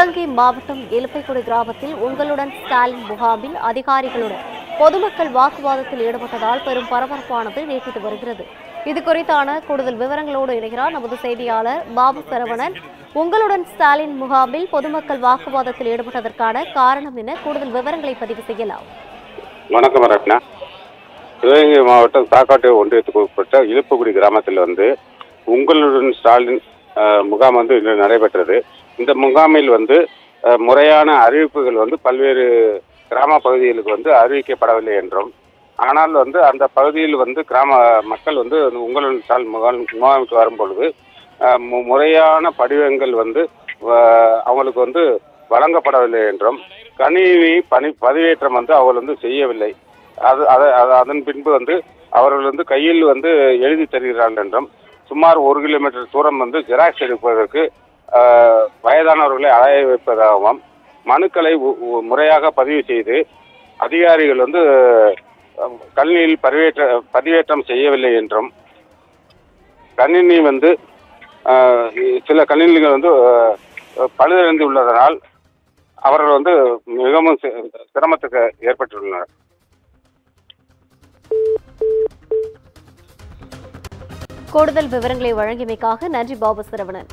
சிவகங்கை மாவட்டம் எலுப்பைக்குடி கிராமத்தில் உங்களுடன் ஸ்டாலின் முகாமில் அதிகாரிகளுடன் பொதுமக்கள் வாக்குவாதத்தில் ஈடுபட்டதால் பெரும் பரபரப்பானது நீட்டித்து வருகிறது. இது குறித்தான கூடுதல் விவரங்களோடு இணைகிறார் நமது செய்தியாளர் பாபு சரவணன். உங்களுடன் ஸ்டாலின் முகாமில் பொதுமக்கள் வாக்குவாதத்தில் ஈடுபட்டதற்கான காரணம் என்ன? கூடுதல் விவரங்களை பதிவு செய்யலாம். வணக்கம் ரத்னா. சிவகங்கை மாவட்டம் சாக்காட்டு ஒன்றியத்துக்கு உட்பட்ட இலுப்புக்குடி கிராமத்தில் உங்களுடன் ஸ்டாலின் முகாம் இன்று நடைபெற்றது. இந்த முகாமில் முறையான அறிவிப்புகள் பல்வேறு கிராம பகுதிகளுக்கு அறிவிக்கப்படவில்லை என்றும், ஆனால் அந்த பகுதியில் கிராம மக்கள் உங்களுடன் ஸ்டாலின் முகாமுக்கு வரும்பொழுது முறையான படிவங்கள் அவங்களுக்கு வழங்கப்படவில்லை என்றும், கணினி பதிவேற்றம் அவர்கள் செய்யவில்லை. அதன் பின்பு அவர்கள் கையில் எழுதி தருகிறார்கள் என்றும், சுமார் 1 கிலோமீட்டர் தூரம் ஜெராக்ஸ் எடுப்பதற்கு வயதானவர்களை அலைய வைப்பதாகவும், மனுக்களை முறையாக பதிவு செய்து அதிகாரிகள் கணினியில் பதிவேற்றம் செய்யவில்லை என்றும், கணினி சில கணினிகள் பழுதடைந்து உள்ளதனால் அவர்கள் மிகவும் சிரமத்துக்கு ஏற்பட்டுள்ளனர். கூடுதல் விவரங்களை வழங்கியமைக்காக நன்றி பாபு சரவணன்.